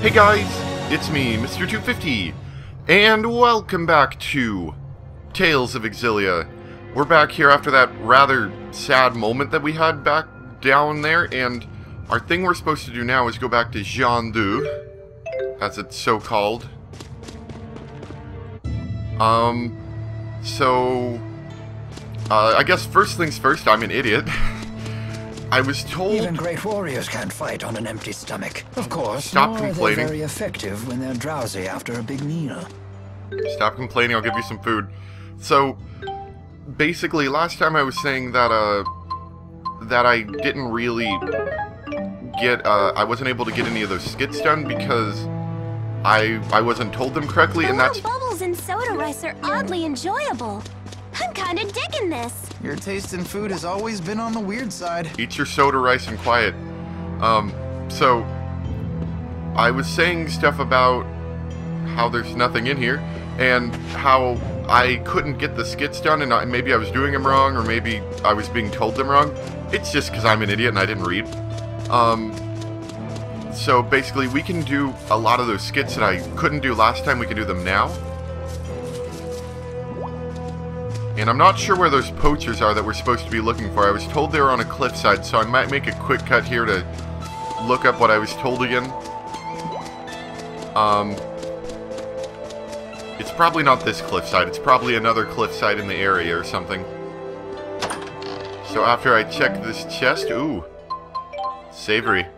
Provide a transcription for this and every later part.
Hey guys, it's me, Mr. 250, and welcome back to Tales of Xillia. We're back here after that rather sad moment that we had back down there, and our thing we're supposed to do now is go back to Xillia, as it's so called. I guess first things first, I'm an idiot. I was told... Even great warriors can't fight on an empty stomach. Of course, Stop nor complaining. are they very effective when they're drowsy after a big meal. Stop complaining, I'll give you some food. So, basically, last time I was saying that, that I didn't really get, I wasn't able to get any of those skits done because I wasn't told them correctly, and that's... bubbles and soda rice are oddly enjoyable. I'm kinda digging this. Your taste in food has always been on the weird side. Eat your soda rice and quiet. So, I was saying stuff about how there's nothing in here, and how I couldn't get the skits done, and maybe I was doing them wrong, or maybe I was being told them wrong. It's just because I'm an idiot and I didn't read. So basically, we can do a lot of those skits that I couldn't do last time, we can do them now. And I'm not sure where those poachers are that we're supposed to be looking for. I was told they were on a cliffside, so I might make a quick cut here to look up what I was told again. It's probably not this cliffside. It's probably another cliffside in the area or something. So after I check this chest... Ooh. Savory.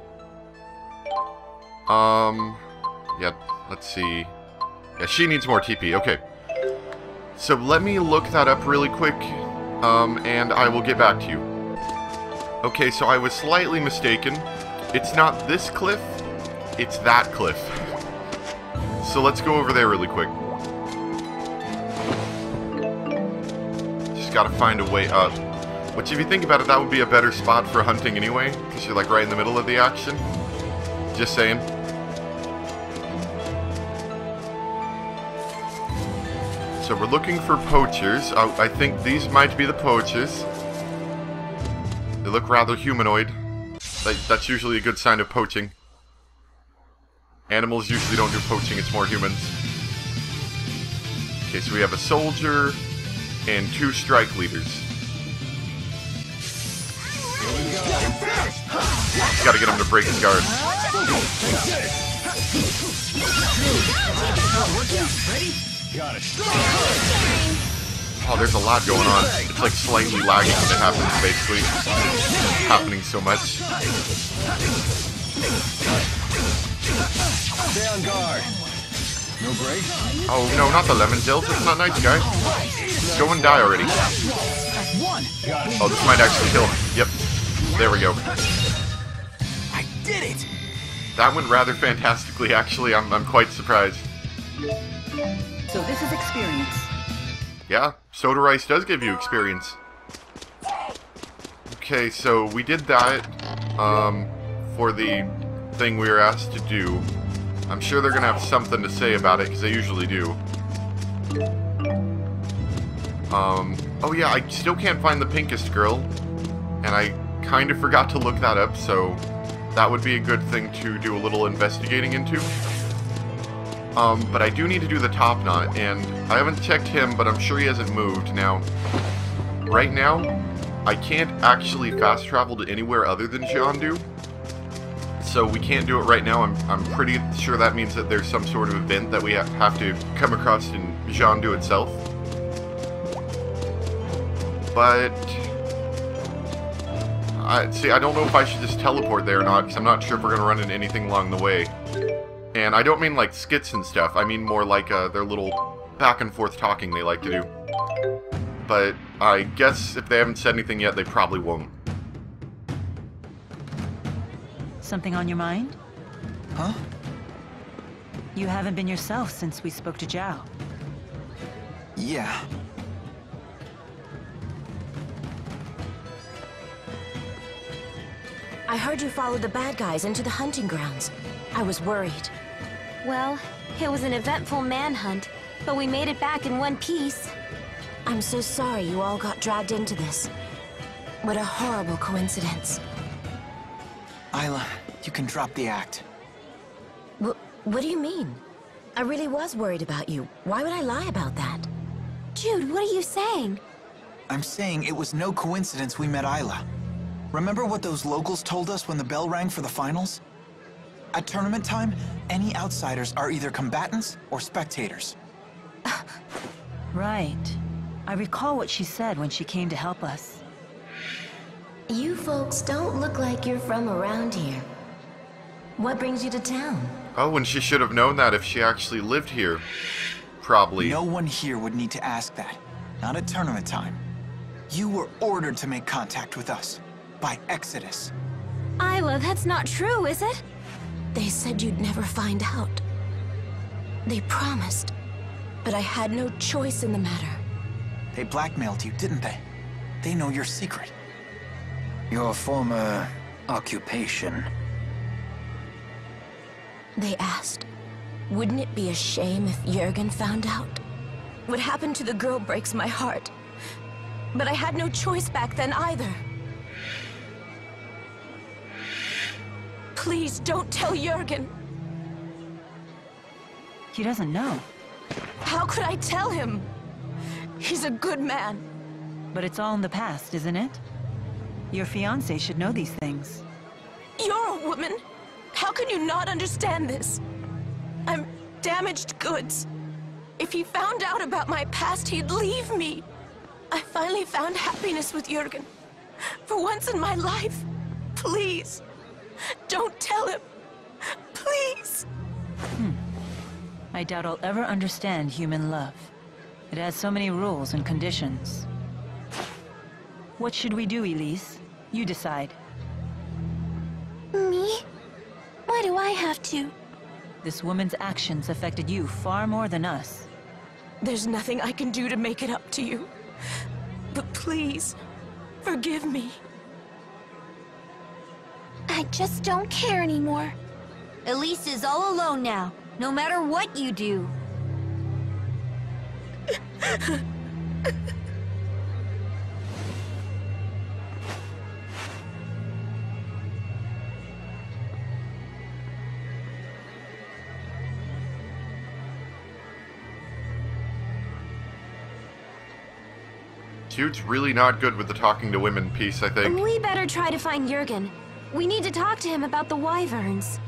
Yeah, let's see. Yeah, she needs more TP. Okay. So let me look that up really quick, and I will get back to you. Okay, so I was slightly mistaken. It's not this cliff, it's that cliff. So let's go over there really quick. Just gotta find a way up. Which, if you think about it, that would be a better spot for hunting anyway, because you're like right in the middle of the action. Just saying. So we're looking for poachers. I think these might be the poachers. They look rather humanoid. That's usually a good sign of poaching. Animals usually don't do poaching, it's more humans. Okay, so we have a soldier and 2 strike leaders. Just gotta get him to break his guard. Ready? Got it. Oh, there's a lot going on. It's like slightly lagging when it happens, basically. It's happening so much. Stay on guard. No break? Oh, no, not the lemon gels. That's not nice, guy. Go and die already. Oh, this might actually kill him. Yep. There we go. I did it! That went rather fantastically, actually. I'm quite surprised. So this is experience. Yeah, soda rice does give you experience. Okay, so we did that for the thing we were asked to do. I'm sure they're gonna have something to say about it, because they usually do. Oh yeah, I still can't find the pinkest girl, and I kind of forgot to look that up, so that would be a good thing to do a little investigating into. But I do need to do the top knot, and I haven't checked him, but I'm sure he hasn't moved. Now, right now, I can't actually fast travel to anywhere other than Xillia, so we can't do it right now. I'm pretty sure that means that there's some sort of event that we have to come across in Xillia itself. But, I don't know if I should just teleport there or not, because I'm not sure if we're going to run into anything along the way. And I don't mean like skits and stuff, I mean more like their little back and forth talking they like to do. But I guess if they haven't said anything yet, they probably won't. Something on your mind? Huh? You haven't been yourself since we spoke to Zhao. Yeah. I heard you followed the bad guys into the hunting grounds. I was worried. Well, it was an eventful manhunt, but we made it back in one piece. I'm so sorry you all got dragged into this. What a horrible coincidence. Isla, you can drop the act. What do you mean? I really was worried about you. Why would I lie about that? Jude, what are you saying? I'm saying it was no coincidence we met Isla. Remember what those locals told us when the bell rang for the finals? At tournament time, any outsiders are either combatants or spectators. Right. I recall what she said when she came to help us. You folks don't look like you're from around here. What brings you to town? Oh, and she should have known that if she actually lived here. Probably. No one here would need to ask that. Not at tournament time. You were ordered to make contact with us. By Exodus. Isla, that's not true, is it? They said you'd never find out. They promised. But I had no choice in the matter. They blackmailed you, didn't they? They know your secret. Your former occupation. They asked, wouldn't it be a shame if Jurgen found out? What happened to the girl breaks my heart. But I had no choice back then either. Please don't tell Jurgen. He doesn't know. How could I tell him? He's a good man. But it's all in the past, isn't it? Your fiancé should know these things. You're a woman. How can you not understand this? I'm damaged goods. If he found out about my past, he'd leave me. I finally found happiness with Jurgen. For once in my life. Please. Don't tell him. Please. I doubt I'll ever understand human love. It has so many rules and conditions. What should we do, Elise? You decide. Me? Why do I have to? This woman's actions affected you far more than us. There's nothing I can do to make it up to you. But please, forgive me. I just don't care anymore. Elise is all alone now, no matter what you do. Jude's really not good with the talking to women piece, I think. We better try to find Jurgen. We need to talk to him about the wyverns.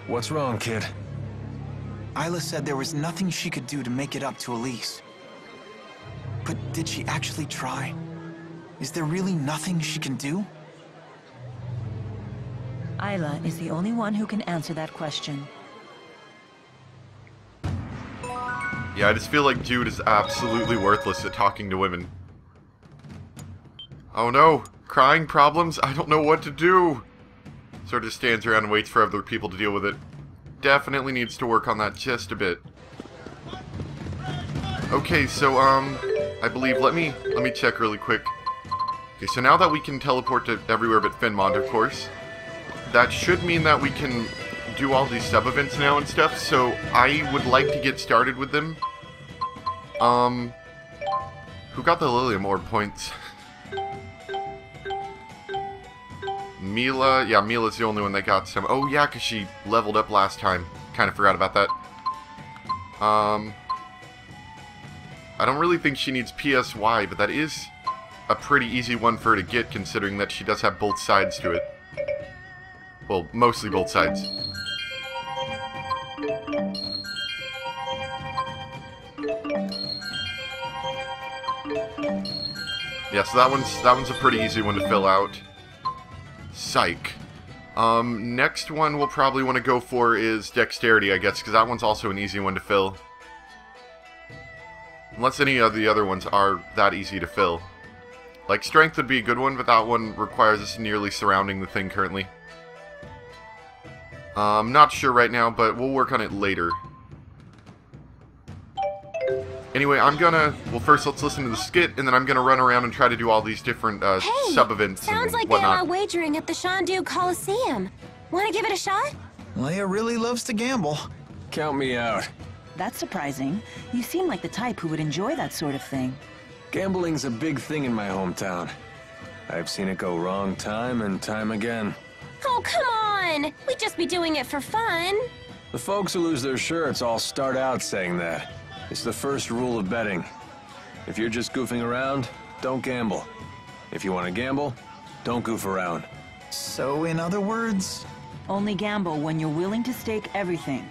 What's wrong, kid? Isla said there was nothing she could do to make it up to Elise. But did she actually try? Is there really nothing she can do? Isla is the only one who can answer that question. Yeah, I just feel like Jude is absolutely worthless at talking to women. Oh no! Crying problems? I don't know what to do! Sort of stands around and waits for other people to deal with it. Definitely needs to work on that just a bit. Okay, so, I believe, let me check really quick. Okay, so now that we can teleport to everywhere but Finmont, of course, that should mean that we can do all these sub-events now and stuff, so I would like to get started with them. Who got the Lilium Orb points? Mila? Yeah, Mila's the only one that got some. Oh yeah, because she leveled up last time. Kind of forgot about that. I don't really think she needs PSY, but that is a pretty easy one for her to get, considering that she does have both sides to it. Well, mostly both sides. Yeah, so that one's a pretty easy one to fill out. Psych. Next one we'll probably want to go for is Dexterity, I guess, because that one's also an easy one to fill. Unless any of the other ones are that easy to fill. Like, Strength would be a good one, but that one requires us nearly surrounding the thing currently. I'm not sure right now, but we'll work on it later. Anyway, well, first let's listen to the skit, and then I'm gonna run around and try to do all these different sub-events and Sounds like whatnot. they are wagering at the Shandu Coliseum. Want to give it a shot? Leia really loves to gamble. Count me out. That's surprising. You seem like the type who would enjoy that sort of thing. Gambling's a big thing in my hometown. I've seen it go wrong time and time again. Oh, come on! We'd just be doing it for fun. The folks who lose their shirts all start out saying that. It's the first rule of betting. If you're just goofing around, don't gamble. If you want to gamble, don't goof around. So, in other words, Only gamble when you're willing to stake everything.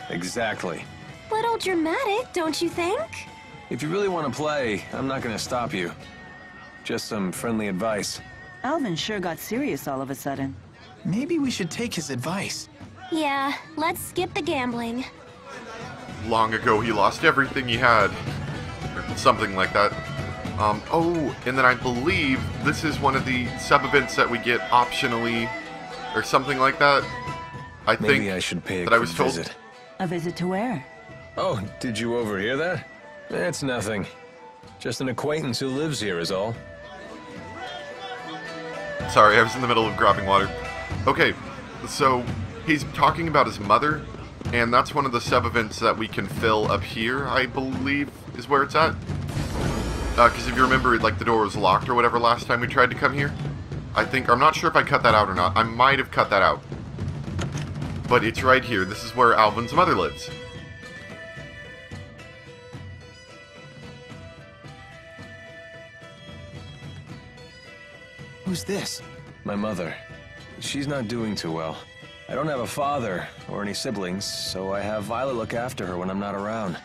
Exactly. Little dramatic, don't you think? If you really want to play, I'm not going to stop you. Just some friendly advice. Alvin sure got serious all of a sudden. maybe we should take his advice. Yeah, let's skip the gambling. Long ago, he lost everything he had. Or something like that. Oh, and then I believe this is one of the sub-events that we get optionally, or something like that. I think Maybe I should pay a that I was quick told. visit. A visit to where? Oh, did you overhear that? It's nothing. Just an acquaintance who lives here is all. Sorry, I was in the middle of grabbing water. Okay, so he's talking about his mother, and that's one of the sub-events that we can fill up here, I believe, is where it's at. Because if you remember, like, the door was locked or whatever last time we tried to come here. I'm not sure if I cut that out or not. I might have cut that out. But it's right here. This is where Alvin's mother lives. Who's this? My mother. She's not doing too well. I don't have a father or any siblings, so I have Violet look after her when I'm not around.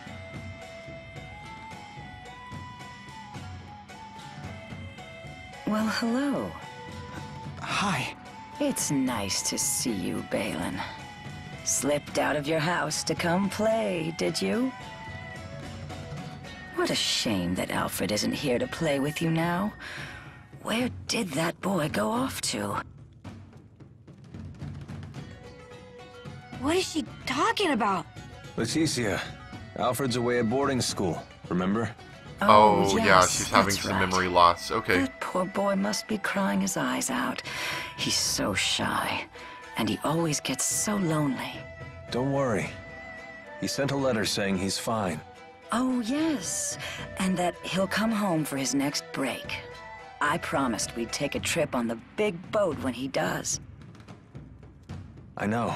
Well, hello. Hi. It's nice to see you, Balin. Slipped out of your house to come play, did you? What a shame that Alfred isn't here to play with you now. Where did that boy go off to? What is she talking about? Leticia, Alfred's away at boarding school, remember? Oh, yeah, yes, she's having that's some right. memory loss. Okay. That poor boy must be crying his eyes out. He's so shy, and he always gets so lonely. Don't worry. He sent a letter saying he's fine. Oh, yes, and that he'll come home for his next break. I promised we'd take a trip on the big boat when he does. I know.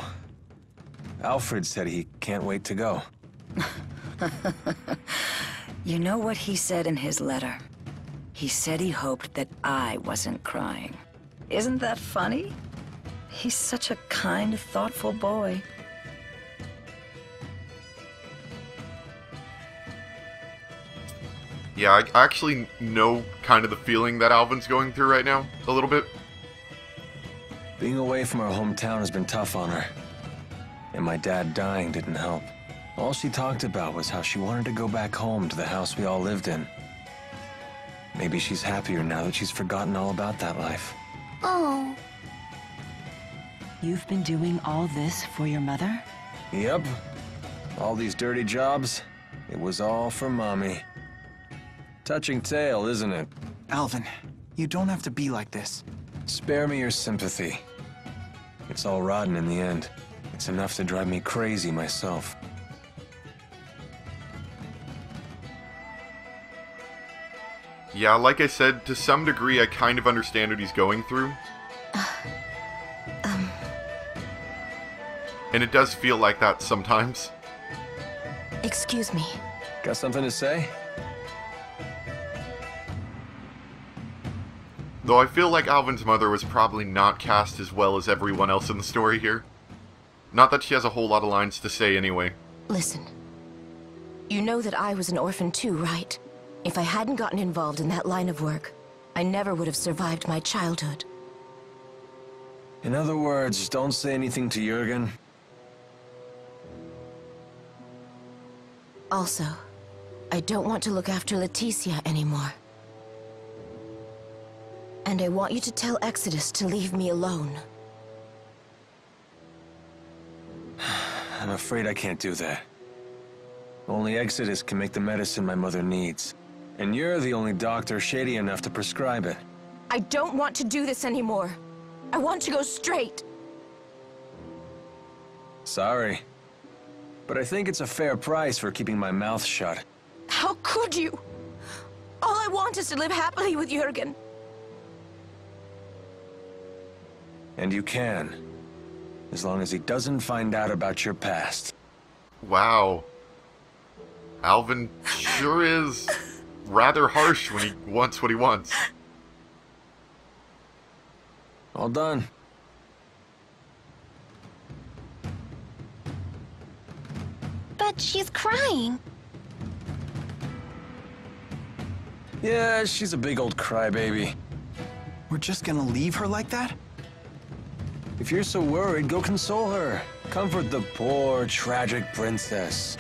Alfred said he can't wait to go. You know what he said in his letter? He said he hoped that I wasn't crying. Isn't that funny? He's such a kind, thoughtful boy. Yeah, I actually know kind of the feeling that Alvin's going through right now, a little bit. Being away from our hometown has been tough on her. And my dad dying didn't help. All she talked about was how she wanted to go back home to the house we all lived in. Maybe she's happier now that she's forgotten all about that life. Oh, You've been doing all this for your mother? Yep. All these dirty jobs, it was all for Mommy. Touching tale, isn't it? Alvin, you don't have to be like this. Spare me your sympathy. It's all rotten in the end. It's enough to drive me crazy myself. Yeah, like I said, to some degree I kind of understand what he's going through. And it does feel like that sometimes. Excuse me. Got something to say? Though I feel like Alvin's mother was probably not cast as well as everyone else in the story here. Not that she has a whole lot of lines to say anyway. Listen. You know that I was an orphan too, right? If I hadn't gotten involved in that line of work, I never would have survived my childhood. In other words, don't say anything to Jurgen. Also, I don't want to look after Leticia anymore. And I want you to tell Exodus to leave me alone. I'm afraid I can't do that. Only Exodus can make the medicine my mother needs. And you're the only doctor shady enough to prescribe it. I don't want to do this anymore. I want to go straight. Sorry. But I think it's a fair price for keeping my mouth shut. How could you? All I want is to live happily with Jurgen. And you can. As long as he doesn't find out about your past. Wow. Alvin sure is rather harsh when he wants what he wants. All done. But she's crying. Yeah, she's a big old crybaby. We're just gonna leave her like that? If you're so worried, go console her. Comfort the poor, tragic princess.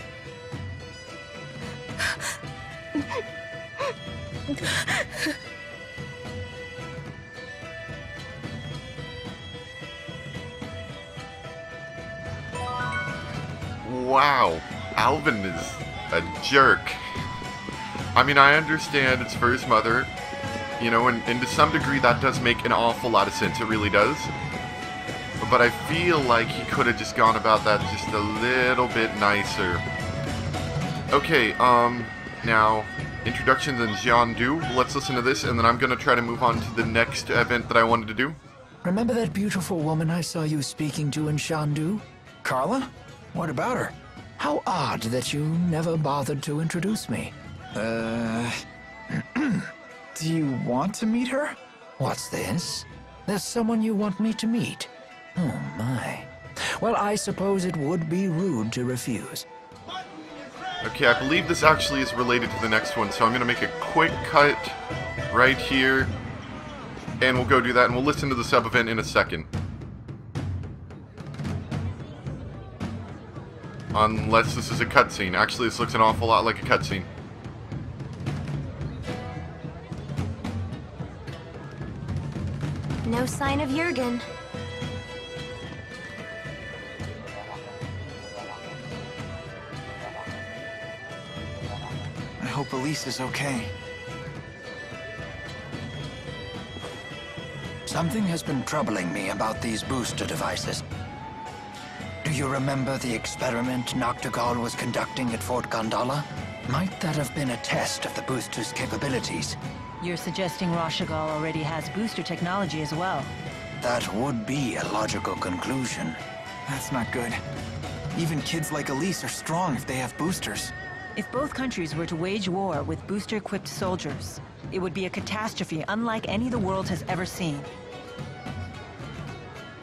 Wow, Alvin is a jerk. I mean, I understand it's for his mother, you know, and to some degree that does make an awful lot of sense, it really does. But I feel like he could have just gone about that just a little bit nicer. Okay, now, introductions in Jiandu. Let's listen to this, and then I'm gonna try to move on to the next event that I wanted to do. Remember that beautiful woman I saw you speaking to in Shandu? Carla? What about her? How odd that you never bothered to introduce me. Do you want to meet her? What's this? There's someone you want me to meet? Oh my. Well, I suppose it would be rude to refuse. Okay, I believe this actually is related to the next one, so I'm gonna make a quick cut right here, and we'll go do that, and we'll listen to the sub-event in a second. Unless this is a cutscene. Actually, this looks an awful lot like a cutscene. No sign of Jurgen. I hope Elise is okay. Something has been troubling me about these booster devices. Do you remember the experiment Noctigal was conducting at Fort Gondola? Might that have been a test of the booster's capabilities? You're suggesting Rashagal already has booster technology as well. That would be a logical conclusion. That's not good. Even kids like Elise are strong if they have boosters. If both countries were to wage war with booster-equipped soldiers, it would be a catastrophe unlike any the world has ever seen.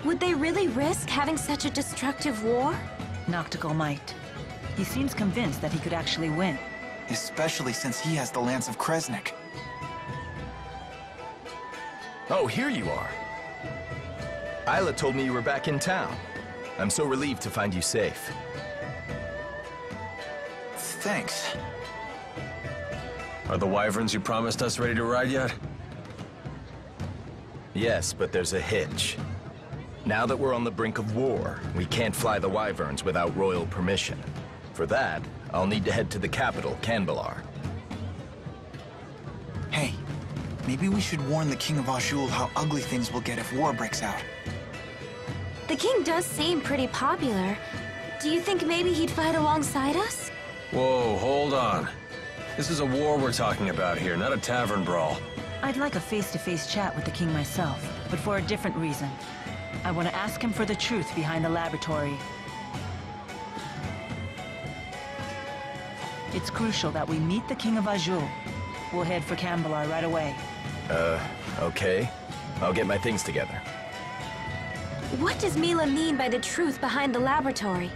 Would they really risk having such a destructive war? Noctigal might. He seems convinced that he could actually win. Especially since he has the Lance of Kresnik. Oh, here you are. Isla told me you were back in town. I'm so relieved to find you safe. Thanks. Are the wyverns you promised us ready to ride yet? Yes, but there's a hitch. Now that we're on the brink of war, we can't fly the wyverns without royal permission. For that, I'll need to head to the capital, Canbelar. Hey, maybe we should warn the King of Azul how ugly things will get if war breaks out. The king does seem pretty popular. Do you think maybe he'd fight alongside us? Whoa, hold on. This is a war we're talking about here, not a tavern brawl. I'd like a face-to-face chat with the king myself, but for a different reason. I want to ask him for the truth behind the laboratory. It's crucial that we meet the King of Azul. We'll head for Canbelar right away. Okay. I'll get my things together. What does Mila mean by the truth behind the laboratory?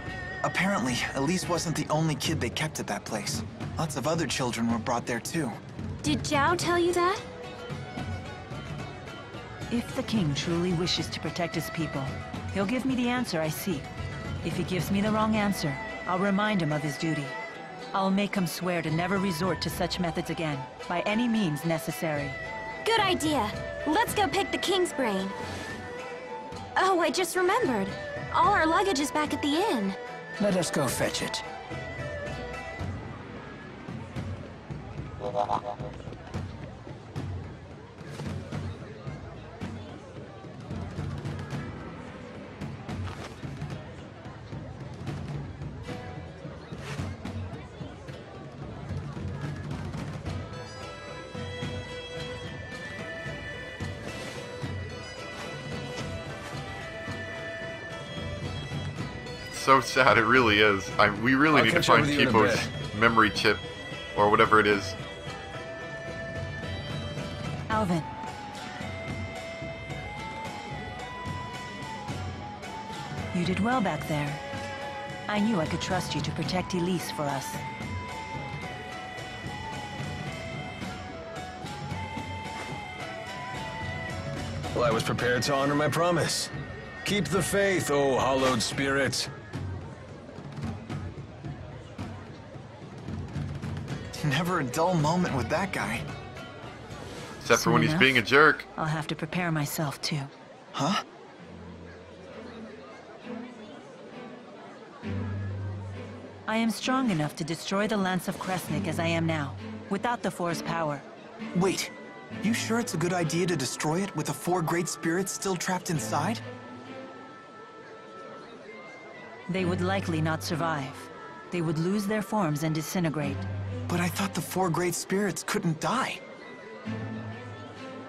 Apparently, Elise wasn't the only kid they kept at that place. Lots of other children were brought there too. Did Zhao tell you that? If the king truly wishes to protect his people, he'll give me the answer I seek. If he gives me the wrong answer, I'll remind him of his duty. I'll make him swear to never resort to such methods again, by any means necessary. Good idea. Let's go pick the king's brain. Oh, I just remembered. All our luggage is back at the inn. Let us go fetch it. so sad, it really is. We really need to catch up find with you in a Kipo's bit. memory chip, or whatever it is. Alvin. You did well back there. I knew I could trust you to protect Elise for us. Well, I was prepared to honor my promise. Keep the faith, oh hallowed spirits. Never a dull moment with that guy. Except for Soon when he's enough, being a jerk. I'll have to prepare myself too. Huh? I am strong enough to destroy the Lance of Kresnik as I am now, without the Four's power. Wait, you sure it's a good idea to destroy it with the 4 great spirits still trapped inside? They would likely not survive. They would lose their forms and disintegrate. But I thought the 4 great spirits couldn't die.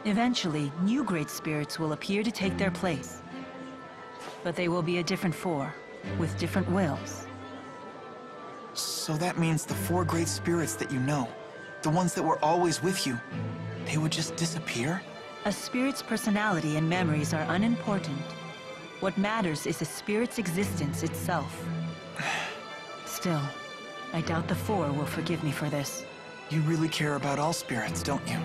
Eventually, new great spirits will appear to take their place. But they will be a different 4, with different wills. So that means the 4 great spirits that you know, the ones that were always with you, they would just disappear? A spirit's personality and memories are unimportant. What matters is a spirit's existence itself. Still, I doubt the 4 will forgive me for this. You really care about all spirits, don't you?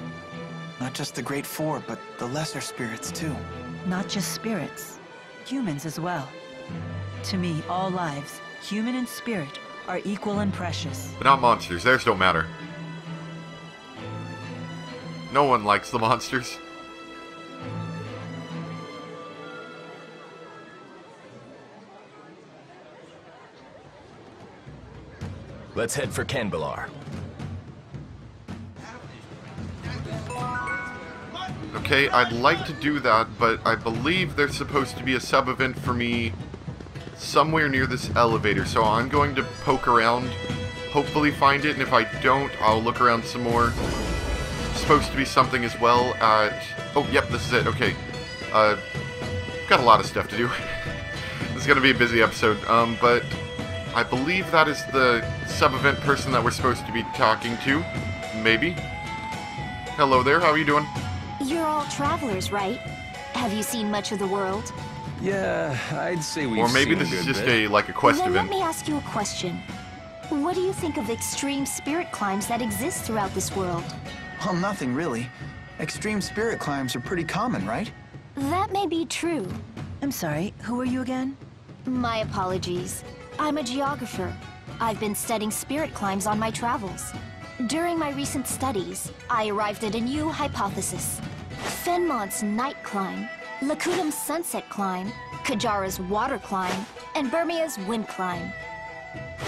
Not just the great 4, but the lesser spirits too. Not just spirits, humans as well. To me, all lives, human and spirit, are equal and precious. But not monsters, theirs don't matter. No one likes the monsters. Let's head for Canbelar. Okay, I'd like to do that, but I believe there's supposed to be a sub-event for me somewhere near this elevator, so I'm going to poke around, hopefully find it, and if I don't, I'll look around some more. It's supposed to be something as well at... Oh, yep, this is it, okay. Got a lot of stuff to do. This is going to be a busy episode, but I believe that is the sub-event person that we're supposed to be talking to. Maybe. Hello there, how are you doing? You're all travelers, right? Have you seen much of the world? Yeah, I'd say we've Or maybe seen this a is good just bit. like a quest Then event. let me ask you a question. What do you think of the extreme spirit climbs that exist throughout this world? Well, nothing really. Extreme spirit climbs are pretty common, right? That may be true. I'm sorry, who are you again? My apologies. I'm a geographer. I've been studying spirit climbs on my travels. During my recent studies, I arrived at a new hypothesis. Fenmont's night climb, Lakutam's sunset climb, Kajara's water climb, and Burmia's wind climb.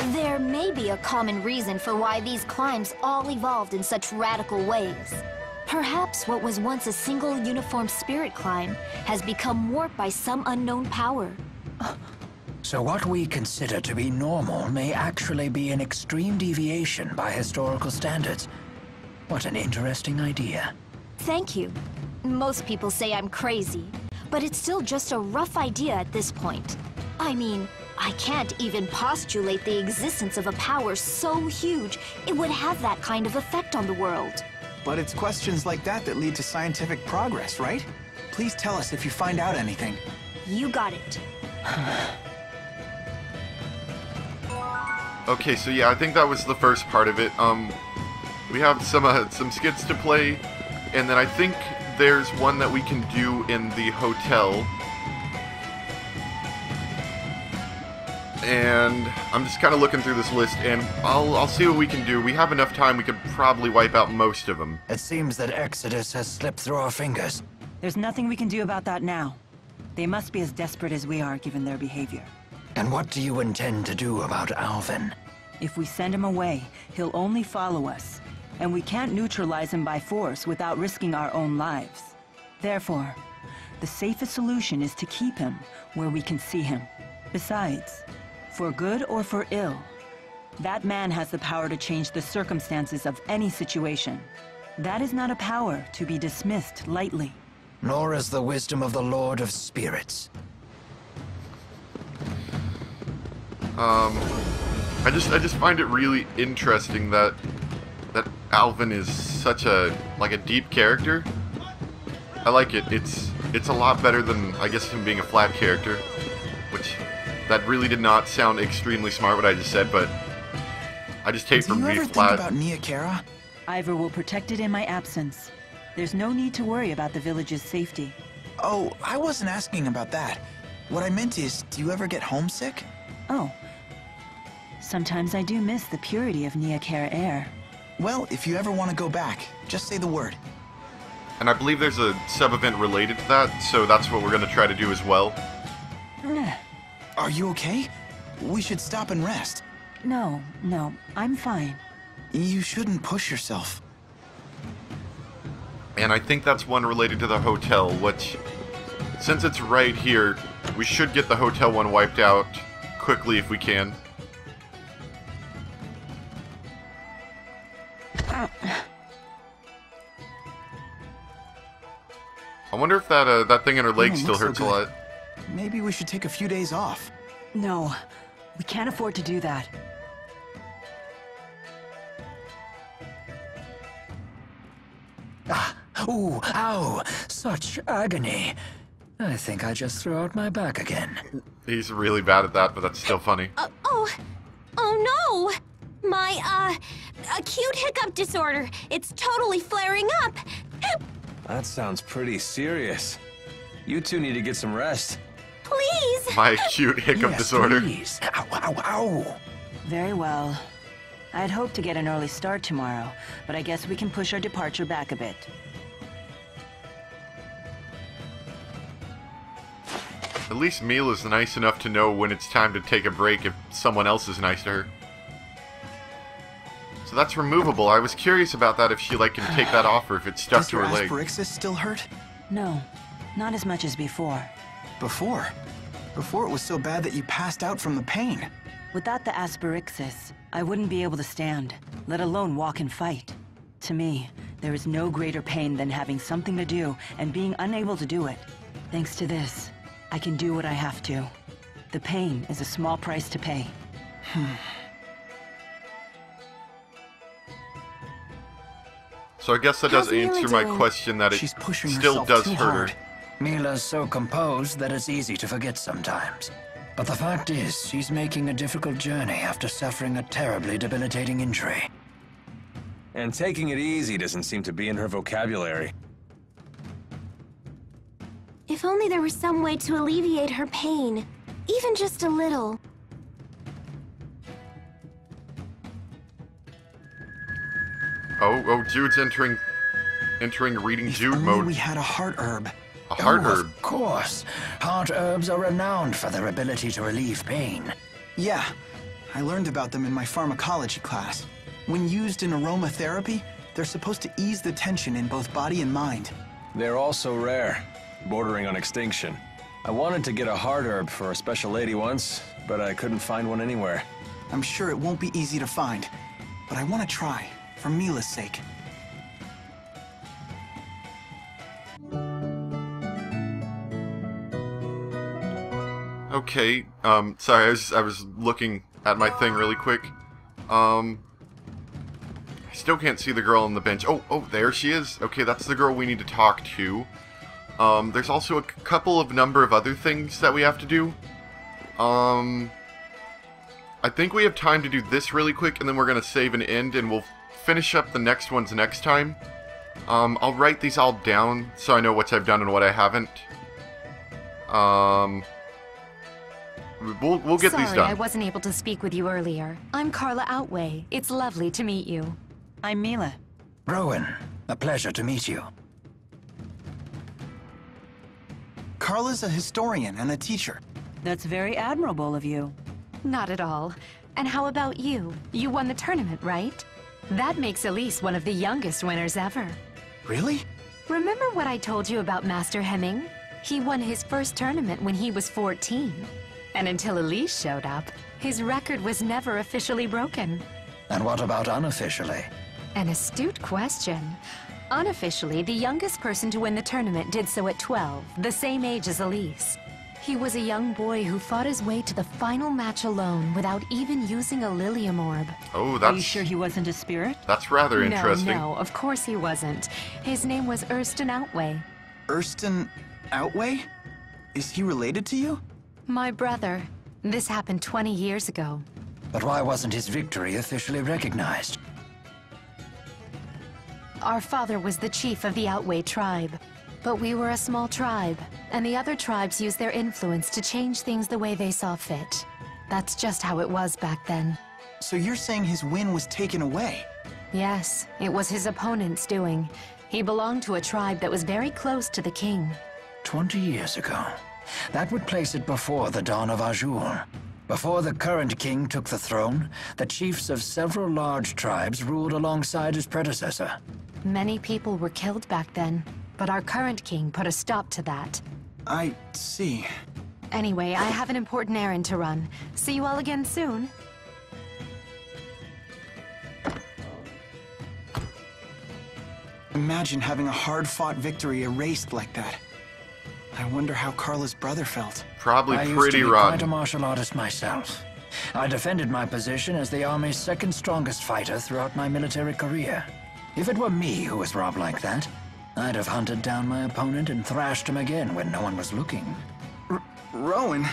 There may be a common reason for why these climbs all evolved in such radical ways. Perhaps what was once a single uniform spirit climb has become warped by some unknown power. So what we consider to be normal may actually be an extreme deviation by historical standards. What an interesting idea. Thank you. Most people say I'm crazy, but it's still just a rough idea at this point. I mean, I can't even postulate the existence of a power so huge it would have that kind of effect on the world. But it's questions like that that lead to scientific progress, right? Please tell us if you find out anything. You got it. Okay, so yeah, I think that was the first part of it. We have some skits to play, and then I think there's one that we can do in the hotel. And I'm just kind of looking through this list, and I'll see what we can do. We have enough time, we could probably wipe out most of them. It seems that Exodus has slipped through our fingers. There's nothing we can do about that now. They must be as desperate as we are, given their behavior. And what do you intend to do about Alvin? If we send him away, he'll only follow us, and we can't neutralize him by force without risking our own lives. Therefore, the safest solution is to keep him where we can see him. Besides, for good or for ill, that man has the power to change the circumstances of any situation. That is not a power to be dismissed lightly. Nor is the wisdom of the Lord of Spirits. I just find it really interesting that Alvin is such a deep character. I like it. It's a lot better than, I guess, him being a flat character, which that really did not sound extremely smart what I just said, but I just hate for me flat. Do you ever think about Nia Khera? Ivor will protect it in my absence. There's no need to worry about the village's safety. Oh, I wasn't asking about that. What I meant is, do you ever get homesick? Oh. Sometimes I do miss the purity of Nia Khera air. Well, if you ever want to go back, just say the word. And I believe there's a sub-event related to that, so that's what we're going to try to do as well. Are you okay? We should stop and rest. No, I'm fine. You shouldn't push yourself. And I think that's one related to the hotel, which, since it's right here, we should get the hotel one wiped out quickly if we can. I wonder if that thing in her leg still hurts a lot. Maybe we should take a few days off. No, we can't afford to do that. Ooh, ow! Such agony. I think I just threw out my back again. He's really bad at that, but that's still funny. Oh no! My, acute hiccup disorder. It's totally flaring up. That sounds pretty serious. You two need to get some rest. Please! My acute hiccup disorder. Please. Ow, ow, ow! Very well. I'd hoped to get an early start tomorrow, but I guess we can push our departure back a bit. At least Mila's nice enough to know when it's time to take a break if someone else is nice to her. So that's removable. I was curious about that, if she can take that off or if it's stuck to her leg. Does your asperixis still hurt? No, not as much as before. Before? Before it was so bad that you passed out from the pain. Without the asperixis, I wouldn't be able to stand, let alone walk and fight. To me, there is no greater pain than having something to do and being unable to do it. Thanks to this, I can do what I have to. The pain is a small price to pay. So I guess that does answer my question that it She's pushing still herself does too hurt hard. her. Mila's so composed that it's easy to forget sometimes. But the fact is, she's making a difficult journey after suffering a terribly debilitating injury. And taking it easy doesn't seem to be in her vocabulary. If only there was some way to alleviate her pain. Even just a little. Oh, Jude's entering reading Jude If mode. only we had a heart herb. A heart herb. Of course. Heart herbs are renowned for their ability to relieve pain. Yeah, I learned about them in my pharmacology class. When used in aromatherapy, they're supposed to ease the tension in both body and mind. They're also rare, bordering on extinction. I wanted to get a heart herb for a special lady once, but I couldn't find one anywhere. I'm sure it won't be easy to find, but I want to try, for Mila's sake. Okay, sorry, I was looking at my thing really quick. I still can't see the girl on the bench. Oh, there she is. Okay, that's the girl we need to talk to. There's also a couple of number of other things that we have to do. I think we have time to do this really quick, and then we're gonna save and end, and we'll finish up the next ones next time. I'll write these all down so I know what I've done and what I haven't. We'll get these done. Sorry I wasn't able to speak with you earlier. I'm Carla Outway. It's lovely to meet you. I'm Mila. Rowan, a pleasure to meet you. Carla's a historian and a teacher. That's very admirable of you. Not at all. And how about you? You won the tournament, right? That makes Elise one of the youngest winners ever. Really? Remember what I told you about Master Hemming? He won his first tournament when he was 14. And until Elise showed up, his record was never officially broken. And what about unofficially? An astute question. Unofficially, the youngest person to win the tournament did so at 12, the same age as Elise. He was a young boy who fought his way to the final match alone without even using a Lilium orb. Oh, that's... Are you sure he wasn't a spirit? That's rather interesting. No, of course he wasn't. His name was Erston Outway. Erston Outway? Is he related to you? My brother. This happened 20 years ago. But why wasn't his victory officially recognized? Our father was the chief of the Outway tribe. But we were a small tribe, and the other tribes used their influence to change things the way they saw fit. That's just how it was back then. So you're saying his win was taken away? Yes, it was his opponent's doing. He belonged to a tribe that was very close to the king. 20 years ago. That would place it before the dawn of Azure. Before the current king took the throne, the chiefs of several large tribes ruled alongside his predecessor. Many people were killed back then, but our current king put a stop to that. I see. Anyway, I have an important errand to run. See you all again soon. Imagine having a hard-fought victory erased like that. I wonder how Carla's brother felt. Probably I used pretty to be rotten. quite a martial artist myself. I defended my position as the Army's second strongest fighter throughout my military career. If it were me who was robbed like that, I'd have hunted down my opponent and thrashed him again when no one was looking. Rowan,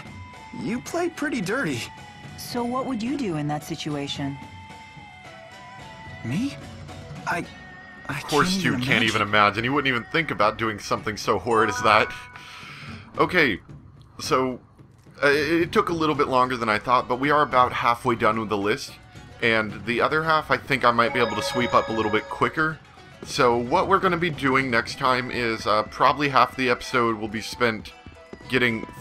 you play pretty dirty. So what would you do in that situation? Me? I Of course you can't even imagine. You wouldn't even think about doing something so horrid as that. Okay, so it took a little bit longer than I thought, but we are about halfway done with the list. And the other half, I think I might be able to sweep up a little bit quicker. So what we're going to be doing next time is probably half the episode will be spent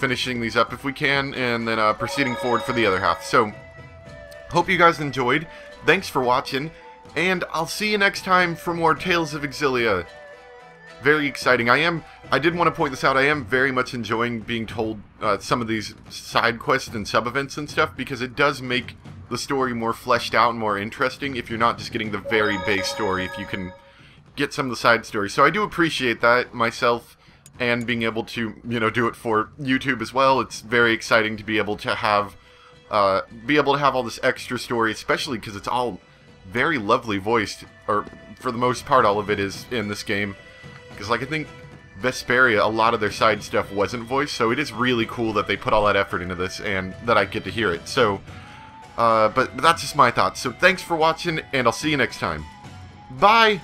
finishing these up if we can, and then proceeding forward for the other half. So, hope you guys enjoyed. Thanks for watching, and I'll see you next time for more Tales of Xillia. Very exciting. I did want to point this out, I am very much enjoying being told some of these side quests and sub-events and stuff, because it does make the story more fleshed out and more interesting if you're not just getting the very base story, if you can get some of the side stories. So I do appreciate that myself, and being able to, do it for YouTube as well. It's very exciting to be able to have all this extra story, especially because it's all very lovely voiced, or for the most part all of it is in this game. Because I think Vesperia, a lot of their side stuff wasn't voiced, so it is really cool that they put all that effort into this and that I get to hear it. So, but that's just my thoughts. So thanks for watching, and I'll see you next time. Bye!